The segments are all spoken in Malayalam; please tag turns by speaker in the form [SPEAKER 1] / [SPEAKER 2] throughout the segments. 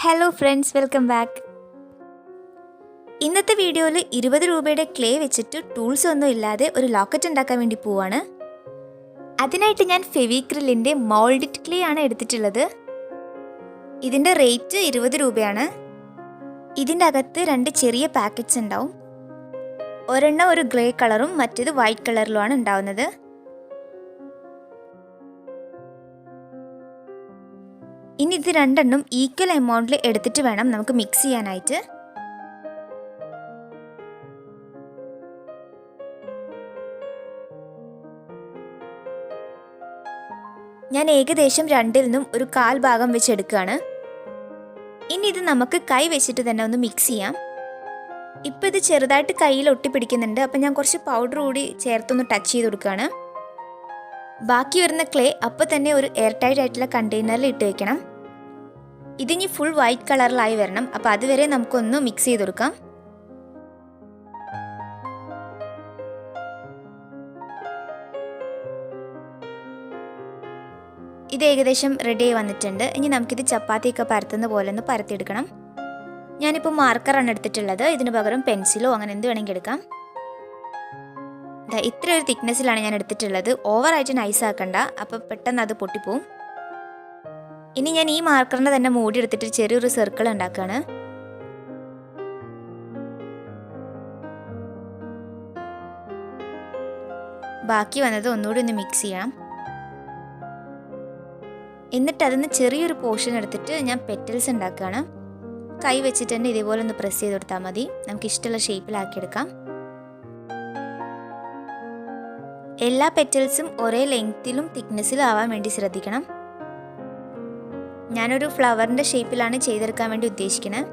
[SPEAKER 1] Hello friends, welcome back. ഇന്നത്തെ വീഡിയോയിൽ 20 രൂപയുടെ ക്ലേ വെച്ചിട്ട് ടൂൾസ് ഒന്നും ഇല്ലാതെ ഒരു ലോക്കറ്റ് ഉണ്ടാക്കാൻ വേണ്ടി പോവാണ്. അതിനായിട്ട് ഞാൻ ഫെവിക്രിലിൻ്റെ മോൾഡിറ്റ് ക്ലേ ആണ് എടുത്തിട്ടുള്ളത്. ഇതിൻ്റെ റേറ്റ് 20 രൂപയാണ്. ഇതിൻ്റെ അകത്ത് 2 ചെറിയ പാക്കറ്റ്സ് ഉണ്ടാവും. ഒരെണ്ണം ഒരു ഗ്രേ കളറും മറ്റേത് വൈറ്റ് കളറിലുമാണ് ഉണ്ടാവുന്നത്. ഇനി ഇത് രണ്ടെണ്ണം ഈക്വൽ എമൗണ്ടിൽ എടുത്തിട്ട് വേണം നമുക്ക് മിക്സ് ചെയ്യാനായിട്ട്. ഞാൻ ഏകദേശം രണ്ടിൽ നിന്നും ഒരു 1/4 ഭാഗം വെച്ച് എടുക്കുകയാണ്. ഇനി ഇത് നമുക്ക് കൈ വെച്ചിട്ട് തന്നെ ഒന്ന് മിക്സ് ചെയ്യാം. ഇപ്പം ഇത് ചെറുതായിട്ട് കയ്യിൽ ഒട്ടിപ്പിടിക്കുന്നുണ്ട്, അപ്പം ഞാൻ കുറച്ച് പൗഡർ കൂടി ചേർത്തൊന്ന് ടച്ച് ചെയ്ത് കൊടുക്കുകയാണ്. ബാക്കി വരുന്ന ക്ലേ അപ്പോൾ തന്നെ ഒരു എയർ ടൈറ്റ് ആയിട്ടുള്ള കണ്ടെയ്നറിൽ ഇട്ട് വെക്കണം. ഇതിനി ഫുൾ വൈറ്റ് കളറിലായി വരണം, അപ്പോൾ അതുവരെ നമുക്കൊന്ന് മിക്സ് ചെയ്ത് കൊടുക്കാം. ഇത് ഏകദേശം റെഡി ആയി വന്നിട്ടുണ്ട്. ഇനി നമുക്കിത് ചപ്പാത്തിയൊക്കെ പരത്തുന്ന പോലെ ഒന്ന് പരത്തിയെടുക്കണം. ഞാനിപ്പോൾ മാർക്കറാണ് എടുത്തിട്ടുള്ളത്. ഇതിന് പകരം പെൻസിലോ അങ്ങനെ എന്ത് വേണമെങ്കിൽ എടുക്കാം. ഇത്ര ഒരു തിക്നെസ്സിലാണ് ഞാൻ എടുത്തിട്ടുള്ളത്. ഓവറായിട്ട് നൈസ് ആക്കണ്ട, അപ്പോൾ പെട്ടെന്ന് അത് പൊട്ടിപ്പോവും. ഇനി ഞാൻ ഈ മാർക്കറിനെ തന്നെ മൂടി എടുത്തിട്ട് ചെറിയൊരു സർക്കിൾ ഉണ്ടാക്കുകയാണ്. ബാക്കി വന്നത് ഒന്നുകൂടി ഒന്ന് മിക്സ് ചെയ്യാം. എന്നിട്ട് അതിന് ചെറിയൊരു പോർഷൻ എടുത്തിട്ട് ഞാൻ പെറ്റൽസ് ഉണ്ടാക്കുകയാണ്. കൈ വെച്ചിട്ട് തന്നെ ഇതേപോലെ ഒന്ന് പ്രസ് ചെയ്ത് കൊടുത്താൽ മതി. നമുക്ക് ഇഷ്ടമുള്ള ഷേപ്പിലാക്കിയെടുക്കാം. എല്ലാ പെറ്റൽസും ഒരേ ലെങ്ത്തിലും തിക്നെസ്സിലും ആവാൻ വേണ്ടി ശ്രദ്ധിക്കണം. ഞാനൊരു ഫ്ലവറിൻ്റെ ഷേപ്പിലാണ് ചെയ്തെടുക്കാൻ വേണ്ടി ഉദ്ദേശിക്കുന്നത്.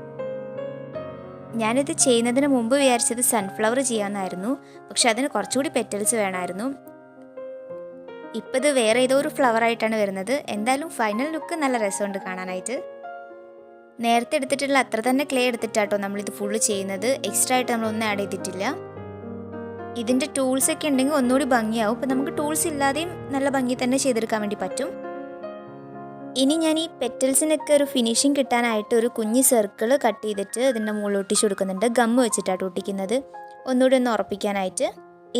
[SPEAKER 1] ഞാനിത് ചെയ്യുന്നതിന് മുമ്പ് വിചാരിച്ചത് സൺഫ്ലവർ ചെയ്യാമെന്നായിരുന്നു, പക്ഷെ അതിന് കുറച്ചുകൂടി പെറ്റൽസ് വേണമായിരുന്നു. ഇപ്പം ഇത് വേറെ ഏതോ ഒരു ഫ്ലവറായിട്ടാണ് വരുന്നത്. എന്തായാലും ഫൈനൽ ലുക്ക് നല്ല രസമുണ്ട് കാണാനായിട്ട്. നേരത്തെ എടുത്തിട്ടുള്ള അത്ര തന്നെ ക്ലേ എടുത്തിട്ടാട്ടോ നമ്മളിത് ഫുള്ള് ചെയ്യുന്നത്. എക്സ്ട്രാ ആയിട്ട് നമ്മളൊന്നും ആഡ് ചെയ്തിട്ടില്ല. ഇതിൻ്റെ ടൂൾസൊക്കെ ഉണ്ടെങ്കിൽ ഒന്നുകൂടി ഭംഗിയാവും. ഇപ്പം നമുക്ക് ടൂൾസ് ഇല്ലാതെയും നല്ല ഭംഗി തന്നെ ചെയ്തെടുക്കാൻ വേണ്ടി പറ്റും. ഇനി ഞാൻ ഈ പെറ്റൽസിനൊക്കെ ഒരു ഫിനിഷിങ് കിട്ടാനായിട്ട് ഒരു കുഞ്ഞ് സർക്കിൾ കട്ട് ചെയ്തിട്ട് ഇതിൻ്റെ മുകളിൽ ഒട്ടിച്ചു കൊടുക്കുന്നുണ്ട്. ഗമ്മ് വെച്ചിട്ടാണ് ഒട്ടിക്കുന്നത്, ഒന്നുകൂടി ഒന്ന് ഉറപ്പിക്കാനായിട്ട്.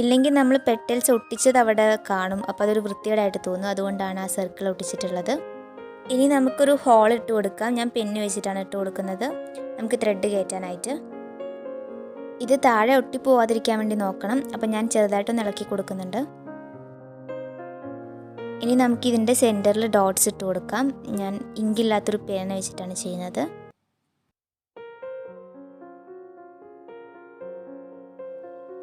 [SPEAKER 1] ഇല്ലെങ്കിൽ നമ്മൾ പെറ്റൽസ് ഒട്ടിച്ചത് അവിടെ കാണും, അപ്പോൾ അതൊരു വൃത്തികേടായിട്ട് തോന്നും. അതുകൊണ്ടാണ് ആ സർക്കിൾ ഒട്ടിച്ചിട്ടുള്ളത്. ഇനി നമുക്കൊരു ഹോൾ ഇട്ട് കൊടുക്കാം. ഞാൻ പെന്ന് വെച്ചിട്ടാണ് ഇട്ട് കൊടുക്കുന്നത്, നമുക്ക് ത്രെഡ് കയറ്റാനായിട്ട്. ഇത് താഴെ ഒട്ടിപ്പോവാതിരിക്കാൻ വേണ്ടി നോക്കണം. അപ്പം ഞാൻ ചെറുതായിട്ടൊന്ന് ഇളക്കി കൊടുക്കുന്നുണ്ട്. ഇനി നമുക്ക് ഇതിൻ്റെ സെൻറ്ററിൽ ഡോട്ട്സ് ഇട്ട് കൊടുക്കാം. ഞാൻ ഇങ്കില്ലാത്തൊരു പേന വെച്ചിട്ടാണ് ചെയ്യുന്നത്.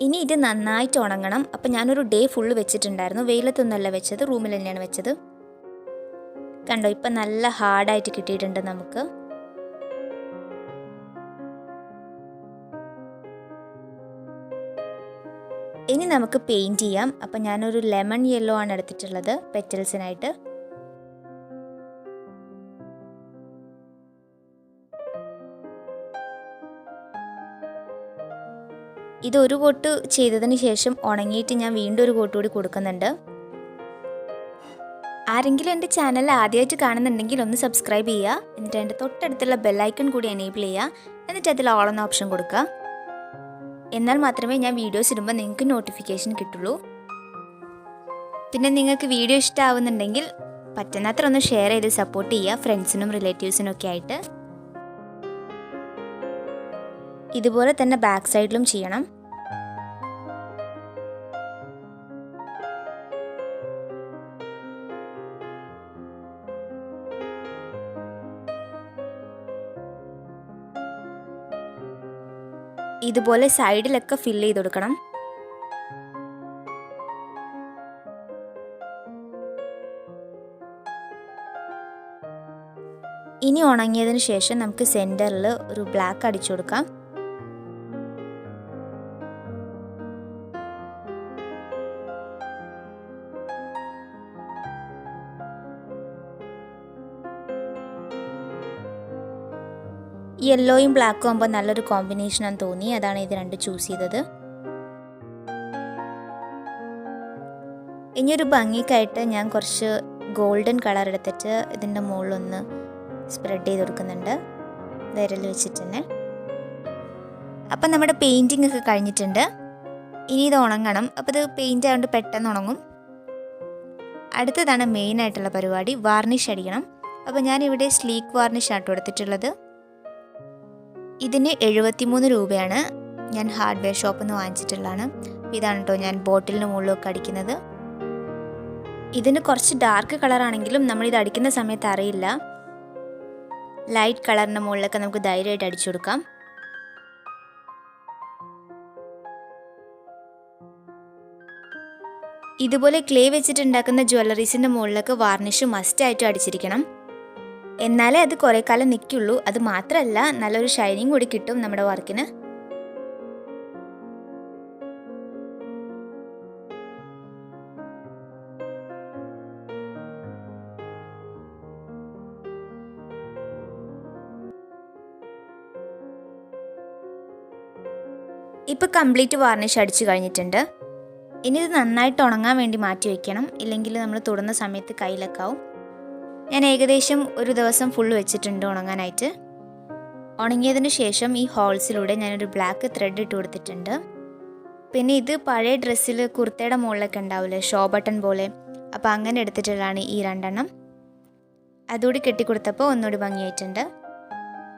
[SPEAKER 1] ഇനി ഇത് നന്നായിട്ട് ഉണങ്ങണം. അപ്പം ഞാനൊരു ഡേ ഫുള്ള് വെച്ചിട്ടുണ്ടായിരുന്നു. വെയിലത്തൊന്നുമല്ല വെച്ചത്, റൂമിൽ തന്നെയാണ് വെച്ചത്. കണ്ടോ, ഇപ്പം നല്ല ഹാർഡായിട്ട് കിട്ടിയിട്ടുണ്ട് നമുക്ക്. ഇനി നമുക്ക് പെയിൻറ്റ് ചെയ്യാം. അപ്പം ഞാനൊരു ലെമൺ യെല്ലോ ആണ് എടുത്തിട്ടുള്ളത് പെറ്റൽസിനായിട്ട്. ഇതൊരു കോട്ട് ചെയ്തതിന് ശേഷം ഉണങ്ങിയിട്ട് ഞാൻ വീണ്ടും ഒരു കോട്ട് കൂടി കൊടുക്കുന്നുണ്ട്. ആരെങ്കിലും എൻ്റെ ചാനൽ ആദ്യമായിട്ട് കാണുന്നുണ്ടെങ്കിൽ ഒന്ന് സബ്സ്ക്രൈബ് ചെയ്യുക. എന്നിട്ട് എൻ്റെ തൊട്ടടുത്തുള്ള ബെല്ലൈക്കൺ കൂടി എനേബിൾ ചെയ്യുക. എന്നിട്ട് അതിൽ ഓൾ എന്ന ഓപ്ഷൻ കൊടുക്കുക. എന്നാൽ മാത്രമേ ഞാൻ വീഡിയോസ് ഇടുമ്പോൾ നിങ്ങൾക്ക് നോട്ടിഫിക്കേഷൻ കിട്ടുള്ളൂ. പിന്നെ നിങ്ങൾക്ക് വീഡിയോ ഇഷ്ടമാവുന്നുണ്ടെങ്കിൽ പറ്റുന്നത്ര ഒന്ന് ഷെയർ ചെയ്ത് സപ്പോർട്ട് ചെയ്യുക, ഫ്രണ്ട്സിനും റിലേറ്റീവ്സിനും ഒക്കെ ആയിട്ട്. ഇതുപോലെ തന്നെ ബാക്ക് സൈഡിലും ചെയ്യണം. ഇതുപോലെ സൈഡിലൊക്കെ ഫില്ല് ചെയ്ത് കൊടുക്കണം. ഇനി ഉണങ്ങിയതിന് ശേഷം നമുക്ക് സെൻറ്ററിൽ ഒരു ബ്ലാക്ക് അടിച്ചു കൊടുക്കാം. യെല്ലോയും ബ്ലാക്കും ആകുമ്പോൾ നല്ലൊരു കോമ്പിനേഷനാന്ന് തോന്നി, അതാണ് ഇത് രണ്ട് ചൂസ് ചെയ്തത്. ഇനിയൊരു ഭംഗിക്കായിട്ട് ഞാൻ കുറച്ച് ഗോൾഡൻ കളർ എടുത്തിട്ട് ഇതിൻ്റെ മുകളിലൊന്ന് സ്പ്രെഡ് ചെയ്ത് കൊടുക്കുന്നുണ്ട്. വിരൽ വെച്ചിട്ട് തന്നെ. അപ്പം നമ്മുടെ പെയിൻറ്റിംഗ് ഒക്കെ കഴിഞ്ഞിട്ടുണ്ട്. ഇനി ഇത് ഉണങ്ങണം. അപ്പോൾ ഇത് പെയിൻ്റ് ആയതുകൊണ്ട് പെട്ടെന്ന് ഉണങ്ങും. അടുത്തതാണ് മെയിനായിട്ടുള്ള പരിപാടി, വാർണിഷ് അടിക്കണം. അപ്പോൾ ഞാനിവിടെ സ്ലീക്ക് വാർണിഷ് ആട്ടോ എടുത്തിട്ടുള്ളത്. ഇതിന് 73 രൂപയാണ്. ഞാൻ ഹാർഡ്വെയർ ഷോപ്പിൽ നിന്ന് വാങ്ങിച്ചിട്ടുള്ളതാണ്. ഇതാണ് കേട്ടോ ഞാൻ ബോട്ടിലിന് മുകളിലൊക്കെ അടിക്കുന്നത്. ഇതിന് കുറച്ച് ഡാർക്ക് കളറാണെങ്കിലും നമ്മളിത് അടിക്കുന്ന സമയത്ത് അറിയില്ല. ലൈറ്റ് കളറിൻ്റെ മുകളിലൊക്കെ നമുക്ക് ധൈര്യമായിട്ട് അടിച്ചു കൊടുക്കാം. ഇതുപോലെ ക്ലേ വെച്ചിട്ടുണ്ടാക്കുന്ന ജ്വല്ലറീസിൻ്റെ മുകളിലൊക്കെ വാർണിഷ് മസ്റ്റായിട്ടും അടിച്ചിരിക്കണം. എന്നാലേ അത് കുറേ കാലം നിൽക്കുള്ളൂ. അത് മാത്രമല്ല നല്ലൊരു ഷൈനിങ് കൂടി കിട്ടും നമ്മുടെ വർക്കിന്. ഇപ്പോൾ കംപ്ലീറ്റ് വാർണിഷ് അടിച്ചു കഴിഞ്ഞിട്ടുണ്ട്. ഇനി ഇത് നന്നായിട്ട് ഉണങ്ങാൻ വേണ്ടി മാറ്റി വയ്ക്കണം. ഇല്ലെങ്കിൽ നമ്മൾ തൊടുന്ന സമയത്ത് കയ്യിലൊക്കാവും. ഞാൻ ഏകദേശം ഒരു ദിവസം ഫുൾ വെച്ചിട്ടുണ്ട് ഉണങ്ങാനായിട്ട്. ഉണങ്ങിയതിന് ശേഷം ഈ ഹോൾസിലൂടെ ഞാനൊരു ബ്ലാക്ക് ത്രെഡ് ഇട്ട് കൊടുത്തിട്ടുണ്ട്. പിന്നെ ഇത് പഴയ ഡ്രസ്സിൽ കുർത്തയുടെ മുകളിലൊക്കെ ഉണ്ടാവില്ലേ, ഷോ ബട്ടൺ പോലെ, അപ്പോൾ അങ്ങനെ എടുത്തിട്ടുള്ളതാണ് ഈ 2 എണ്ണം. അതുകൂടി കെട്ടിക്കൊടുത്തപ്പോൾ ഒന്നുകൂടി ഭംഗിയായിട്ടുണ്ട്.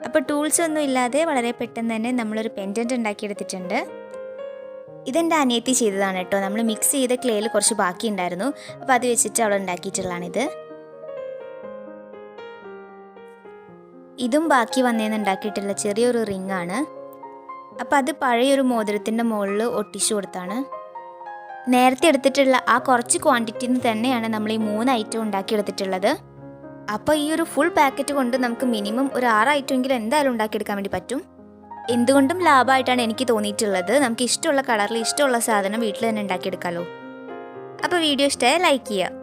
[SPEAKER 1] അപ്പോൾ ടൂൾസ് ഒന്നും ഇല്ലാതെ വളരെ പെട്ടെന്ന് തന്നെ നമ്മളൊരു പെൻഡൻറ്റ് ഉണ്ടാക്കിയെടുത്തിട്ടുണ്ട്. ഇതെൻ്റെ അനിയത്തി ചെയ്തതാണ് കേട്ടോ. നമ്മൾ മിക്സ് ചെയ്ത ക്ലേയിൽ കുറച്ച് ബാക്കി ഉണ്ടായിരുന്നു. അപ്പോൾ അത് വെച്ചിട്ട് അവൾ ഉണ്ടാക്കിയിട്ടുള്ളതാണിത്. ഇതും ബാക്കി വന്നേന്ന് ഉണ്ടാക്കിയിട്ടുള്ള ചെറിയൊരു റിംഗ് ആണ്. അപ്പോൾ അത് പഴയൊരു മോതിരത്തിൻ്റെ മുകളിൽ ഒട്ടിച്ചു കൊടുത്താണ്. നേരത്തെ എടുത്തിട്ടുള്ള ആ കുറച്ച് ക്വാണ്ടിറ്റിയിൽ നിന്ന് തന്നെയാണ് നമ്മൾ ഈ 3 ഐറ്റം ഉണ്ടാക്കിയെടുത്തിട്ടുള്ളത്. അപ്പോൾ ഈ ഒരു ഫുൾ പാക്കറ്റ് കൊണ്ട് നമുക്ക് മിനിമം ഒരു 6 ഐറ്റമെങ്കിലും എന്തായാലും ഉണ്ടാക്കിയെടുക്കാൻ വേണ്ടി പറ്റും. എന്തുകൊണ്ടും ലാഭമായിട്ടാണ് എനിക്ക് തോന്നിയിട്ടുള്ളത്. നമുക്ക് ഇഷ്ടമുള്ള കളറിൽ ഇഷ്ടമുള്ള സാധനം വീട്ടിൽ തന്നെ ഉണ്ടാക്കിയെടുക്കാമല്ലോ. അപ്പോൾ വീഡിയോ ഇഷ്ടമായ ലൈക്ക് ചെയ്യുക.